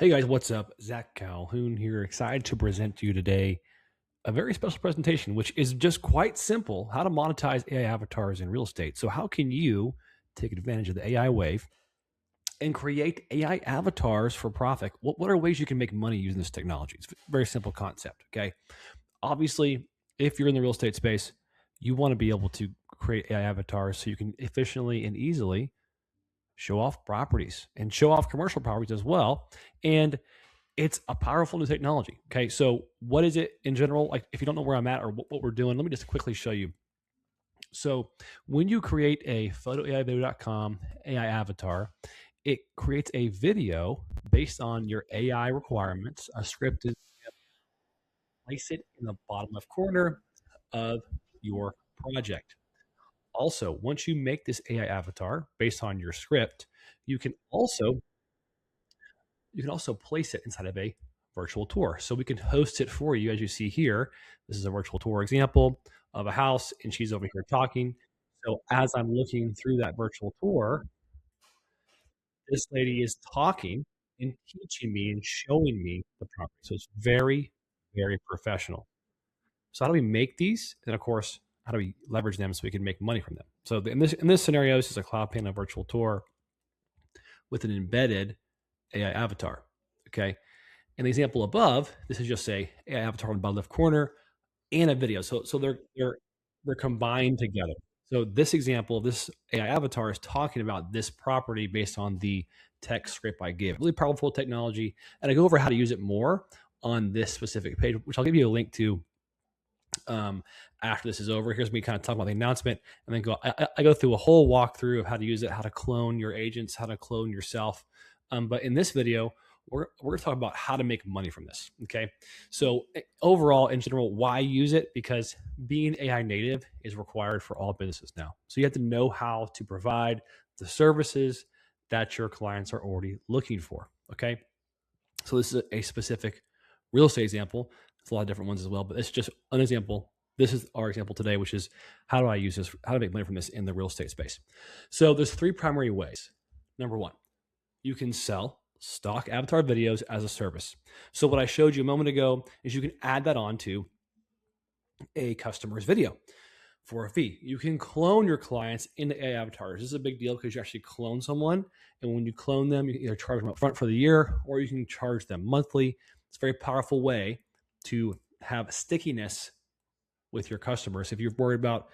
Hey guys, what's up? Zach Calhoun here, excited to present to you today a very special presentation, which is just quite simple how to monetize AI avatars in real estate. So, how can you take advantage of the AI wave and create AI avatars for profit? What are ways you can make money using this technology? It's a very simple concept. Okay. Obviously, if you're in the real estate space, you want to be able to create AI avatars so you can efficiently and easily show off properties and show off commercial properties as well. And it's a powerful new technology. Okay. So, what is it in general? Like, if you don't know where I'm at or what we're doing, let me just quickly show you. So, when you create a photoaivideo.com AI avatar, it creates a video based on your AI requirements. A script is place it in the bottom left corner of your project. Also, once you make this AI avatar based on your script, you can also you can also place it inside of a virtual tour. So we can host it for you. As you see here, this is a virtual tour example of a house, and she's over here talking. So as I'm looking through that virtual tour, this lady is talking and teaching me and showing me the property. So it's very, very professional. So how do we make these? And of course, how do we leverage them so we can make money from them? So in this scenario, this is a cloud panel virtual tour with an embedded AI avatar. Okay. In the example above, this is just a AI avatar in the bottom left corner and a video. So they're combined together. So this example, this AI avatar is talking about this property based on the text script I gave. Really powerful technology, and I go over how to use it more on this specific page, which I'll give you a link to after this is over. Here's me kind of talking about the announcement, and then I go through a whole walkthrough of how to use it, how to clone your agents, how to clone yourself. But in this video, we're going to talk about how to make money from this. Okay. So overall, in general, why use it? Because being AI native is required for all businesses now. So you have to know how to provide the services that your clients are already looking for. Okay. So this is a specific real estate example. There's a lot of different ones as well, but it's just an example. This is our example today, which is how do I use this, how to make money from this in the real estate space. So there's three primary ways. Number one, you can sell stock avatar videos as a service. So what I showed you a moment ago is you can add that onto a customer's video for a fee. You can clone your clients into AI avatars. This is a big deal because you actually clone someone. And when you clone them, you can either charge them up front for the year or you can charge them monthly. It's a very powerful way to have stickiness with your customers. If you're worried about,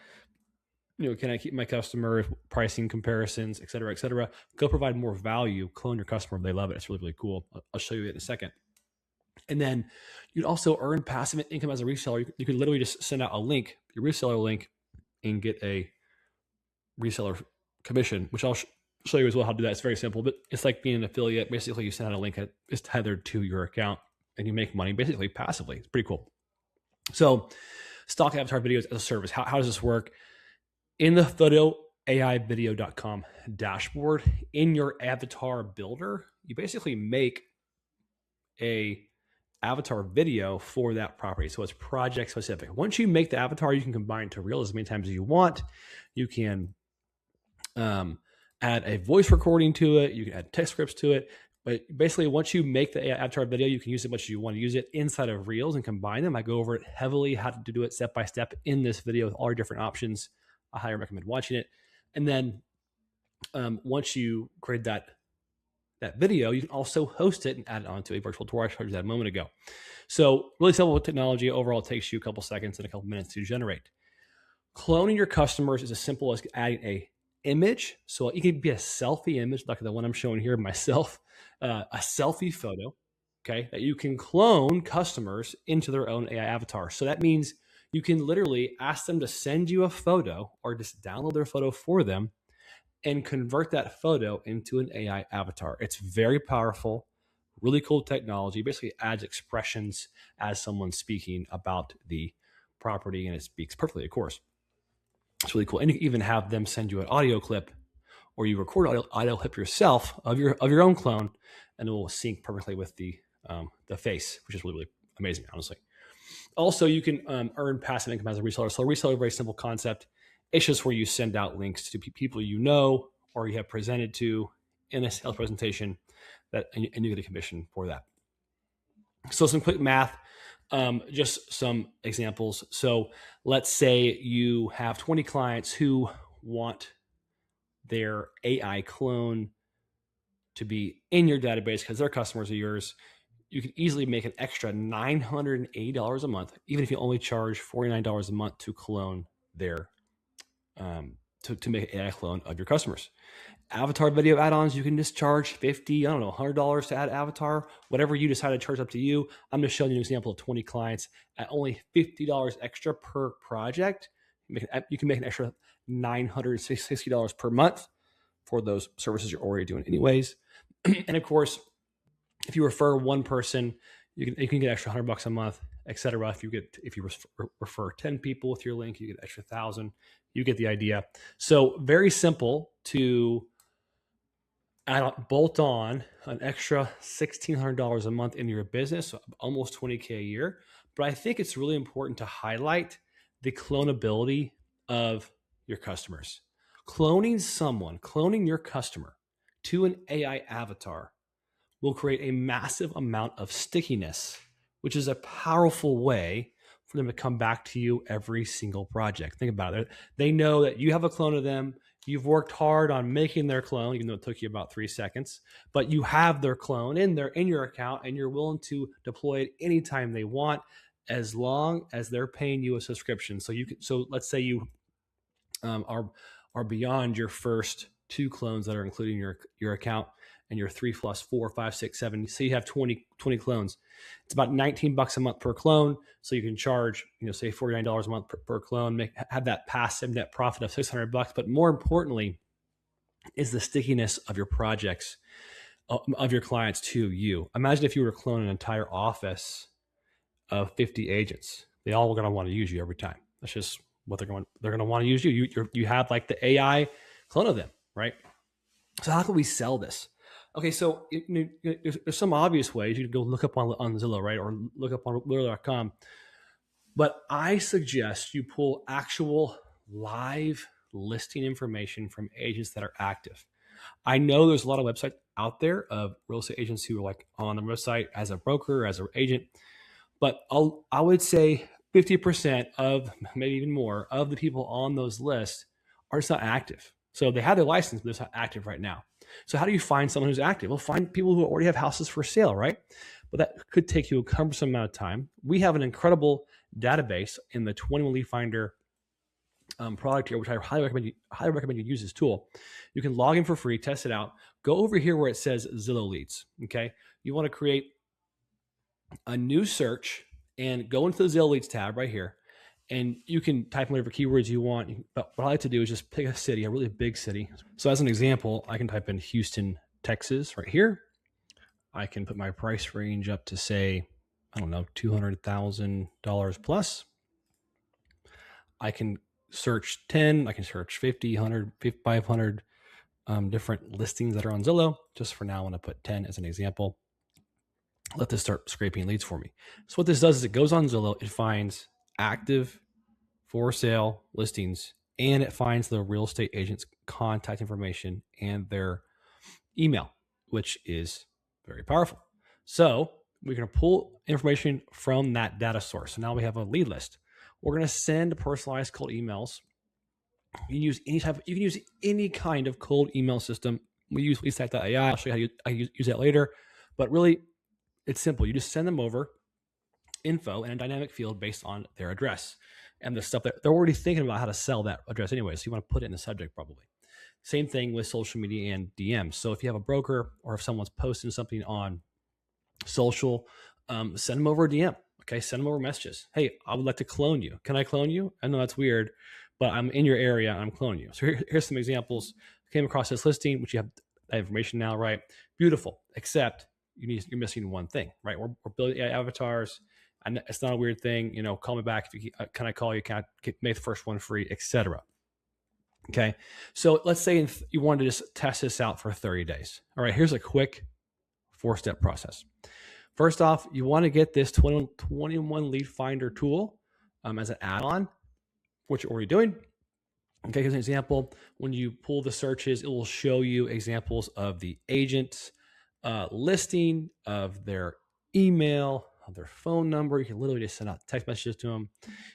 can I keep my customer, pricing comparisons, et cetera, go provide more value, clone your customer. They love it. It's really, really cool. I'll show you it in a second. And then you'd also earn passive income as a reseller. You can literally just send out a link, your reseller link, and get a reseller commission, which I'll show you as well how to do that. It's very simple, but it's like being an affiliate. Basically, you send out a link that is tethered to your account and you make money basically passively. It's pretty cool. So stock avatar videos as a service. How does this work? In the photoaivideo.com dashboard, in your avatar builder, you basically make a avatar video for that property. So it's project specific. Once you make the avatar, you can combine to Reel as many times as you want. You can add a voice recording to it. You can add text scripts to it. But basically, once you make the avatar video, you can use it as much as you want to use it inside of Reels and combine them. I go over it heavily, how to do it step by step in this video with all your different options. I highly recommend watching it. And then once you create that video, you can also host it and add it onto a virtual tour. I showed you that a moment ago. So really simple with technology. Overall, it takes you a couple seconds and a couple minutes to generate. Cloning your customers is as simple as adding a image. So it can be a selfie image, like the one I'm showing here of myself, a selfie photo, okay, that you can clone customers into their own AI avatar. So that means you can literally ask them to send you a photo or just download their photo for them and convert that photo into an AI avatar. It's very powerful, really cool technology. Basically adds expressions as someone's speaking about the property, and it speaks perfectly, of course. It's really cool. And you can even have them send you an audio clip, or you record an audio clip yourself of your own clone, and it will sync perfectly with the face, which is really, really amazing, honestly. Also, you can earn passive income as a reseller. So a reseller, very simple concept. It's just where you send out links to people you know or you have presented to in a sales presentation. and you get a commission for that. So some quick math, just some examples. So let's say you have 20 clients who want their AI clone to be in your database because their customers are yours. You can easily make an extra $980 a month, even if you only charge $49 a month to clone their to make an AI clone of your customers. Avatar video add-ons, you can just charge $50, I don't know, $100 to add avatar, whatever you decide to charge, up to you. I'm just showing you an example of 20 clients at only $50 extra per project. You can make an extra $960 per month for those services you're already doing anyways. And of course, if you refer one person, you can get extra $100 a month, etc. If you refer 10 people with your link, you get an extra 1,000. You get the idea. So very simple to bolt on an extra $1,600 a month into your business, so almost $20K a year. But I think it's really important to highlight the clonability of your customers. Cloning your customer to an AI avatar will create a massive amount of stickiness, which is a powerful way for them to come back to you every single project. Think about it. They know that you have a clone of them. You've worked hard on making their clone, even though it took you about 3 seconds, but you have their clone in your account, and you're willing to deploy it anytime they want, as long as they're paying you a subscription. So let's say you are beyond your first 2 clones that are including your account, and your 3 plus 4, 5, 6, 7. So you have 20 clones. It's about $19 a month per clone. So you can charge, say $49 a month per clone, have that passive net profit of $600. But more importantly, is the stickiness of your projects, of your clients to you. Imagine if you were to clone an entire office of 50 agents. They all are going to want to use you every time. That's just what they're going to want to use you. You have like the AI clone of them, right? So how can we sell this? Okay, so there's some obvious ways. You can go look up on Zillow, right? Or look up on Literally.com. But I suggest you pull actual live listing information from agents that are active. I know there's a lot of websites out there of real estate agents who are like on the website as a broker, as an agent. But I would say 50% of, maybe even more, of the people on those lists are just not active. So they have their license, but they're not active right now. So how do you find someone who's active? Well, find people who already have houses for sale, right? But that could take you a cumbersome amount of time. We have an incredible database in the 21 Lead Finder product here, which I highly recommend you use this tool. You can log in for free, test it out. Go over here where it says Zillow Leads. Okay, you want to create a new search and go into the Zillow Leads tab right here. And you can type in whatever keywords you want. But what I like to do is just pick a city, a really big city. So as an example, I can type in Houston, Texas right here. I can put my price range up to, say, I don't know, $200,000 plus. I can search 10, I can search 50, 100, 500 different listings that are on Zillow. Just for now, I want to put 10 as an example. Let this start scraping leads for me. So what this does is it goes on Zillow, it finds active for sale listings, and it finds the real estate agent's contact information and their email, which is very powerful. So we're going to pull information from that data source. So now we have a lead list. We're going to send personalized cold emails. You can use any kind of cold email system. We use leadstack.ai. I'll show you how you use that later. But really, it's simple. You just send them over info in a dynamic field based on their address and the stuff that they're already thinking about how to sell that address anyway. So you want to put it in the subject probably. Same thing with social media and DMs. So if you have a broker or if someone's posting something on social, send them over a DM. Okay, send them over messages. Hey, I would like to clone you. Can I clone you? I know that's weird, but I'm in your area and I'm cloning you. So here's some examples. I came across this listing, which you have that information now, right? Beautiful, except you're missing one thing, right? We're building avatars, and it's not a weird thing. Call me back if you can. I call you? Can I make the first one free, etc. Okay, so let's say you wanted to just test this out for 30 days. All right, here's a quick 4-step process. First off, you want to get this 21 Lead Finder tool as an add-on, what you're already doing. Okay, here's an example. When you pull the searches, it will show you examples of the agents listing of their email, of their phone number. You can literally just send out text messages to them.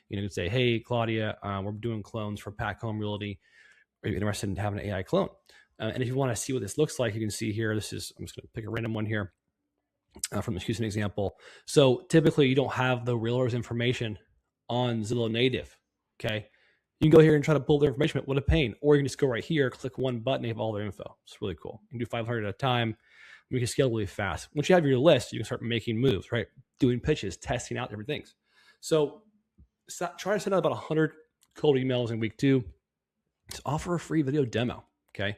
You can say, hey, Claudia, we're doing clones for Pack Home Realty. Are you interested in having an AI clone? And if you want to see what this looks like, you can see here. I'm just going to pick a random one here from the Houston example. So typically you don't have the realtor's information on Zillow Native. Okay. You can go here and try to pull their information. What a pain. Or you can just go right here, click one button, they have all their info. It's really cool. You can do 500 at a time. You can scale really fast. Once you have your list, you can start making moves, right? Doing pitches, testing out different things. So try to send out about 100 cold emails in week 2. Just offer a free video demo. Okay.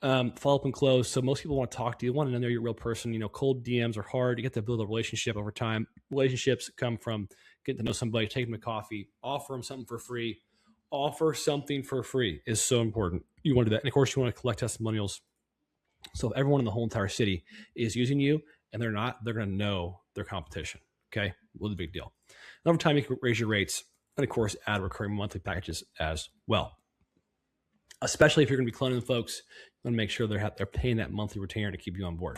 Follow up and close. So most people want to talk to you, want to know you're a real person. Cold DMs are hard. You get to build a relationship over time. Relationships come from getting to know somebody, take them to coffee, offer them something for free. Offer something for free is so important. You want to do that. And of course, you want to collect testimonials. So if everyone in the whole entire city is using you and they're not, they're going to know their competition. Okay. Well, the big deal. And over time, you can raise your rates and of course, add recurring monthly packages as well. Especially if you're going to be cloning folks, you want to make sure they're paying that monthly retainer to keep you on board.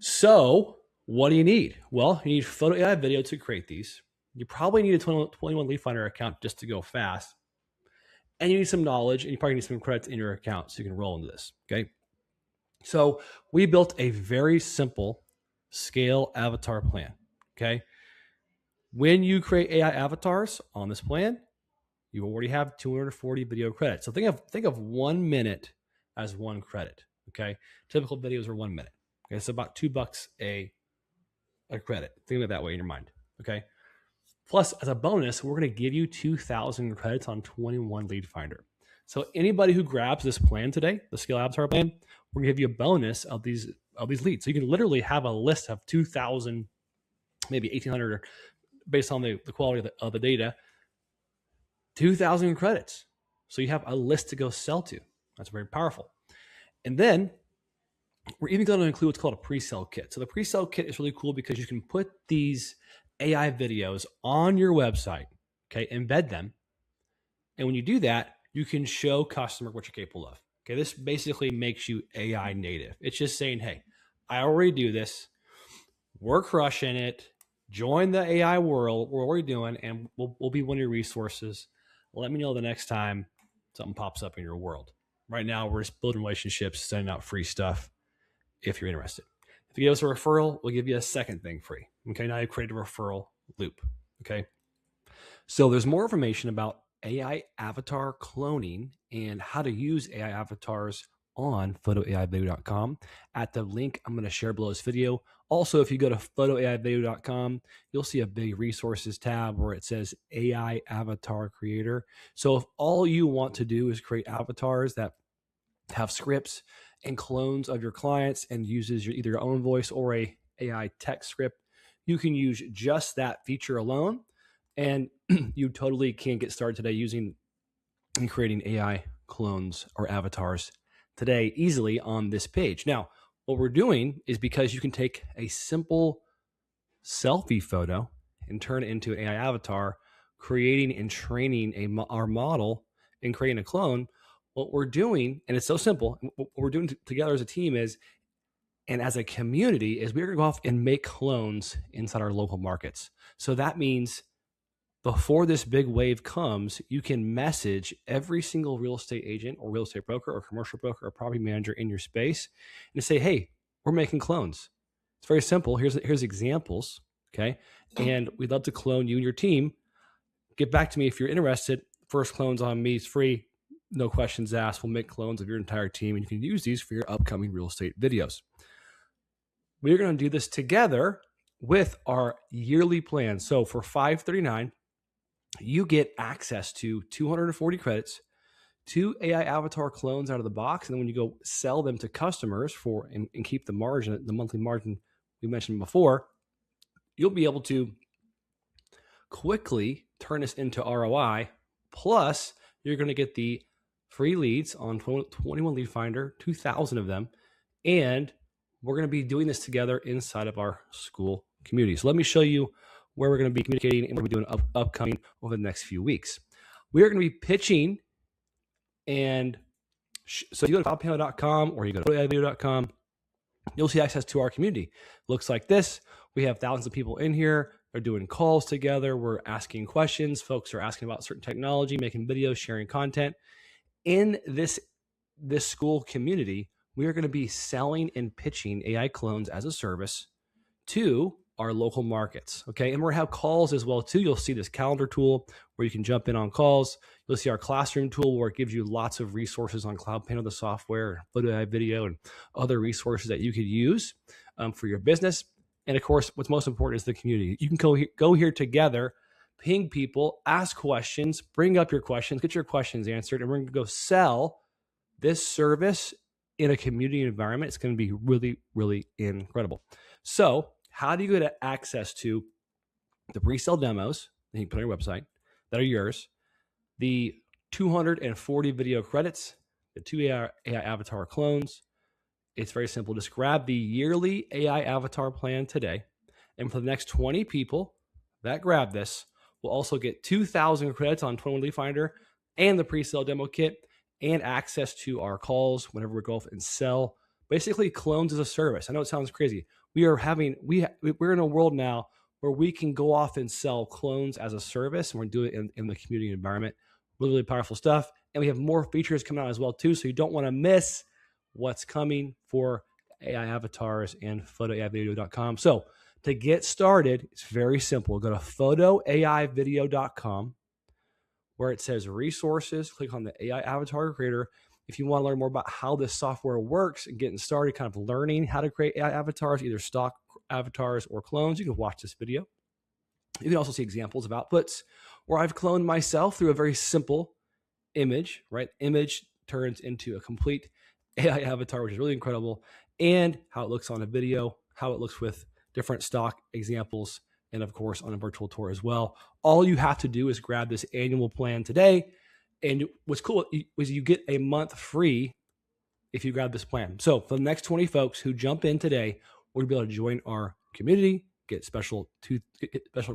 So what do you need? Well, you need photo AI video to create these. You probably need a 21 Lead Finder account just to go fast. And you need some knowledge, and you probably need some credits in your account so you can roll into this, okay? So we built a very simple scale avatar plan, okay? When you create AI avatars on this plan, you already have 240 video credits. So think of 1 minute as one credit, okay? Typical videos are 1 minute. Okay, so about $2 a credit. Think of it that way in your mind, okay? Plus, as a bonus, we're going to give you 2,000 credits on 21 Lead Finder. So anybody who grabs this plan today, the Scale Avatar plan, we're going to give you a bonus of these leads. So you can literally have a list of 2,000, maybe 1,800, based on the quality of the data, 2,000 credits. So you have a list to go sell to. That's very powerful. And then we're even going to include what's called a pre-sale kit. So the pre-sale kit is really cool because you can put these AI videos on your website, okay, embed them. And when you do that, you can show customer what you're capable of. Okay, this basically makes you AI native. It's just saying, hey, I already do this. We're crushing it. Join the AI world. What we're doing, and we'll be one of your resources. Let me know the next time something pops up in your world. Right now, we're just building relationships, sending out free stuff if you're interested. If you give us a referral, we'll give you a second thing free. Okay, now you've created a referral loop. Okay, so there's more information about AI avatar cloning and how to use AI avatars on photoaivideo.com at the link I'm going to share below this video. Also, if you go to photoaivideo.com, you'll see a big resources tab where it says AI avatar creator. So if all you want to do is create avatars that have scripts and clones of your clients and uses either your own voice or a AI text script, you can use just that feature alone. And you totally can get started today using and creating AI clones or avatars today easily on this page. Now, what we're doing is because you can take a simple selfie photo and turn it into an AI avatar, creating and training our model and creating a clone. What we're doing, and it's so simple, what we're doing together as a team is, and as a community, is we're going to go off and make clones inside our local markets. So that means before this big wave comes, you can message every single real estate agent or real estate broker or commercial broker or property manager in your space and say, hey, we're making clones. It's very simple. Here's examples, okay? And we'd love to clone you and your team. Get back to me if you're interested. First clones on me is free. No questions asked. We'll make clones of your entire team, and you can use these for your upcoming real estate videos. We're going to do this together with our yearly plan. So for $539, you get access to 240 credits, 2 AI avatar clones out of the box. And then when you go sell them to customers and keep the margin, the monthly margin we mentioned before, you'll be able to quickly turn this into ROI. Plus, you're going to get the free leads on 21 Lead Finder, 2,000 of them. And we're going to be doing this together inside of our school community. So let me show you where we're going to be communicating and what we're doing upcoming over the next few weeks. We are going to be pitching, and so you go to cloudpanel.com or you go to photoaivideo.com, you'll see access to our community. Looks like this. We have thousands of people in here. They're doing calls together. We're asking questions. Folks are asking about certain technology, making videos, sharing content. In this school community, we are going to be selling and pitching AI clones as a service to our local markets. Okay. And we're going to have calls as well too. You'll see this calendar tool where you can jump in on calls. You'll see our classroom tool where it gives you lots of resources on Cloud Panel, the software, photo AI, video, and other resources that you could use for your business. And of course, what's most important is the community. You can go here together, ping people, ask questions, bring up your questions, get your questions answered, and we're going to go sell this service in a community environment. It's going to be really, really incredible. So how do you get access to the pre-sale demos that you can put on your website that are yours, the 240 video credits, the 2 AI avatar clones? It's very simple. Just grab the yearly AI avatar plan today. And for the next 20 people that grab this, will also get 2,000 credits on 21 Lead Finder and the pre-sale demo kit and access to our calls whenever we go off and sell. Basically, clones as a service. I know it sounds crazy. We're in a world now where we can go off and sell clones as a service, and we're doing it in the community environment. Really, really powerful stuff. And we have more features coming out as well too, so you don't want to miss what's coming for AI avatars and photoaivideo.com. So to get started, it's very simple. Go to photoaivideo.com where it says resources, click on the AI avatar creator. If you want to learn more about how this software works and getting started, kind of learning how to create AI avatars, either stock avatars or clones, you can watch this video. You can also see examples of outputs where I've cloned myself through a very simple image, right? Image turns into a complete AI avatar, which is really incredible, and how it looks on a video, how it looks with different stock examples, and of course on a virtual tour as well. All you have to do is grab this annual plan today. And what's cool is you get a month free if you grab this plan. So for the next 20 folks who jump in today, we're gonna be able to join our community, get special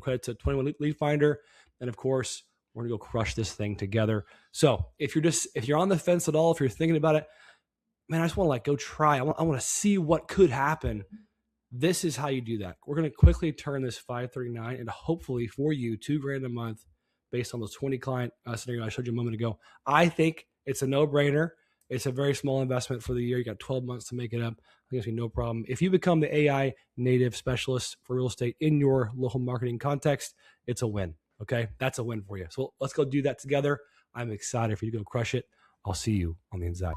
credits at 21 Lead Finder, and of course, we're gonna go crush this thing together. So if you're on the fence at all, if you're thinking about it, man, I just want to go try. I want to see what could happen. This is how you do that. We're going to quickly turn this 539 into hopefully for you $2,000 a month based on those 20 client scenario I showed you a moment ago. I think it's a no-brainer. It's a very small investment for the year. You got 12 months to make it up. I think it's no problem. If you become the AI native specialist for real estate in your local marketing context, it's a win. Okay, that's a win for you. So let's go do that together. I'm excited for you to go crush it. I'll see you on the inside.